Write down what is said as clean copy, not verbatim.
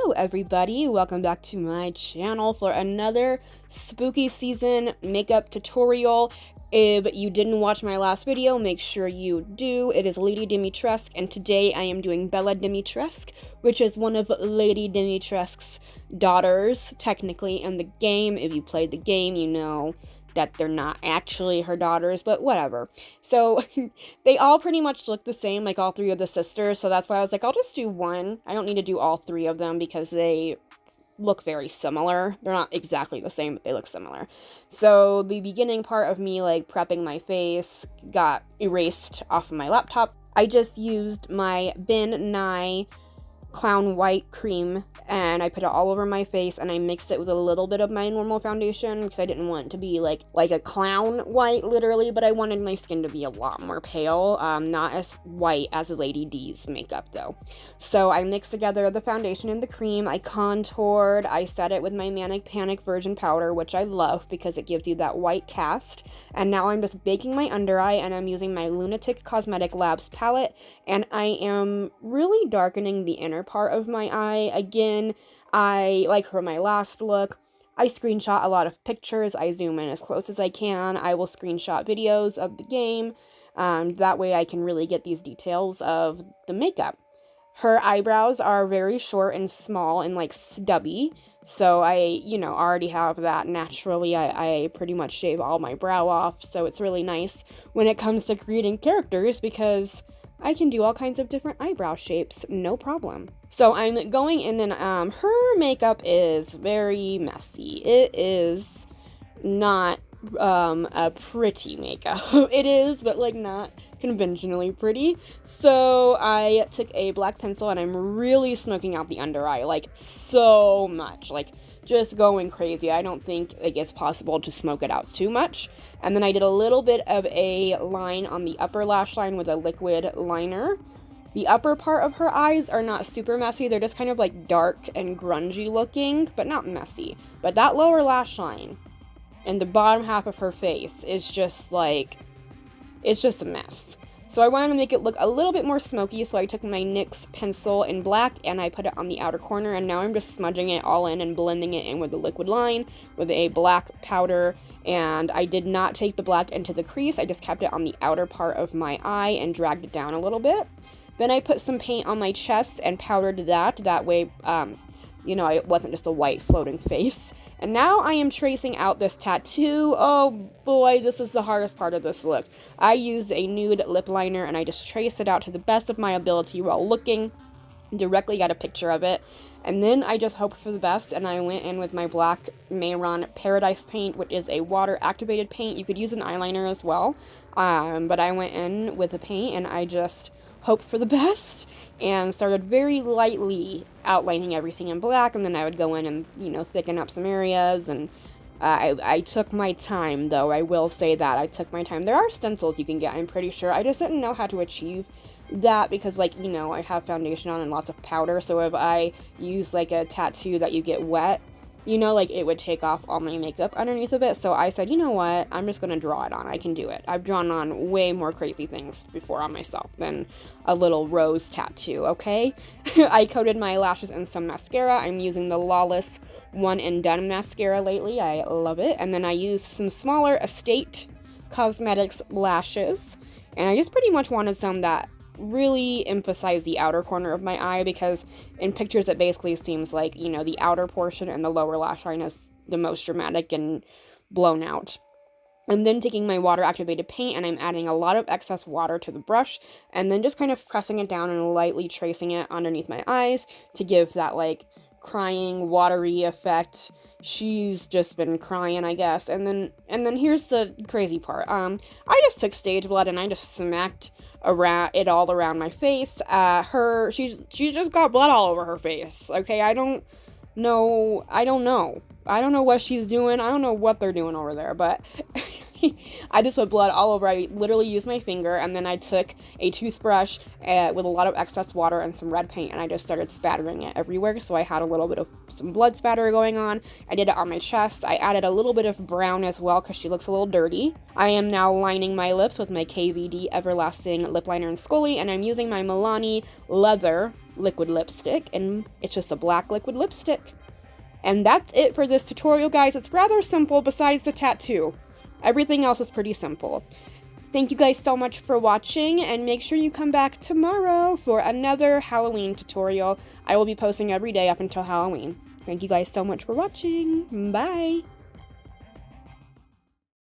Hello everybody, welcome back to my channel for another spooky season makeup tutorial. If you didn't watch my last video, make sure you do. It is Lady Dimitrescu, and today I am doing Bela Dimitrescu, which is one of Lady Dimitrescu's daughters, technically, in the game. If you played the game, you know that they're not actually her daughters, but whatever. So they all pretty much look the same, like all three of the sisters, so that's why I was like, I'll just do one. I don't need to do all three of them because they look very similar. They're not exactly the same, but they look similar. So the beginning part of me like prepping my face got erased off of my laptop. I just used my Bin Nye Clown White cream and I put it all over my face and I mixed it with a little bit of my normal foundation because I didn't want it to be like a clown white literally, but I wanted my skin to be a lot more pale, not as white as Lady D's makeup though. So I mixed together the foundation and the cream, I contoured, I set it with my Manic Panic Virgin Powder, which I love because it gives you that white cast, and now I'm just baking my under eye and I'm using my Lunatick Cosmetic Labs palette and I am really darkening the inner part of my eye. Again, I, like for my last look, I screenshot a lot of pictures. I zoom in as close as I can. I will screenshot videos of the game. That way I can really get these details of the makeup. Her eyebrows are very short and small and like stubby. So I, already have that naturally. I pretty much shave all my brow off. So it's really nice when it comes to creating characters because I can do all kinds of different eyebrow shapes, no problem. So I'm going in and her makeup is very messy. It is not a pretty makeup. It is, but like not conventionally pretty. So I took a black pencil and I'm really smoking out the under eye, like so much, like just going crazy. I don't think it's possible to smoke it out too much. And then I did a little bit of a line on the upper lash line with a liquid liner. The upper part of her eyes are not super messy. They're just kind of like dark and grungy looking, but not messy. But that lower lash line and the bottom half of her face is just like, it's just a mess. So I wanted to make it look a little bit more smoky, so I took my NYX pencil in black and I put it on the outer corner, and now I'm just smudging it all in and blending it in with the liquid line with a black powder. And I did not take the black into the crease, I just kept it on the outer part of my eye and dragged it down a little bit. Then I put some paint on my chest and powdered that way, it wasn't just a white floating face. And now I am tracing out this tattoo. Oh boy, this is the hardest part of this look. I used a nude lip liner and I just traced it out to the best of my ability while looking. Directly got a picture of it. And then I just hoped for the best and I went in with my black Mehron Paradise paint, which is a water activated paint. You could use an eyeliner as well. But I went in with the paint and I just hoped for the best and started very lightly outlining everything in black, and then I would go in and thicken up some areas. And I took my time, though. I will say that I took my time. There are stencils you can get, I'm pretty sure. I just didn't know how to achieve that because I have foundation on and lots of powder, so if I use like a tattoo that you get wet, it would take off all my makeup underneath of it. So I said, you know what, I'm just gonna draw it on. I can do it. I've drawn on way more crazy things before on myself than a little rose tattoo, okay? I coated my lashes in some mascara. I'm using the Lawless One and Done mascara lately. I love it. And then I used some smaller Estate Cosmetics lashes. And I just pretty much wanted some that really emphasize the outer corner of my eye, because in pictures it basically seems like, the outer portion and the lower lash line is the most dramatic and blown out. I'm then taking my water activated paint and I'm adding a lot of excess water to the brush and then just kind of pressing it down and lightly tracing it underneath my eyes to give that like crying watery effect. She's just been crying, I guess. And then here's the crazy part. I just took stage blood and I just smacked it all around my face. She just got blood all over her face. Okay, I don't know what she's doing. I don't know what they're doing over there, but I just put blood all over. I literally used my finger, and then I took a toothbrush with a lot of excess water and some red paint, and I just started spattering it everywhere, so I had a little bit of some blood spatter going on. I did it on my chest. I added a little bit of brown as well, because she looks a little dirty. I am now lining my lips with my KVD Everlasting Lip Liner in Skully, and I'm using my Milani Leather liquid lipstick, and it's just a black liquid lipstick. And that's it for this tutorial, guys. It's rather simple besides the tattoo. Everything else is pretty simple. Thank you guys so much for watching, and make sure you come back tomorrow for another Halloween tutorial. I will be posting every day up until Halloween. Thank you guys so much for watching. Bye!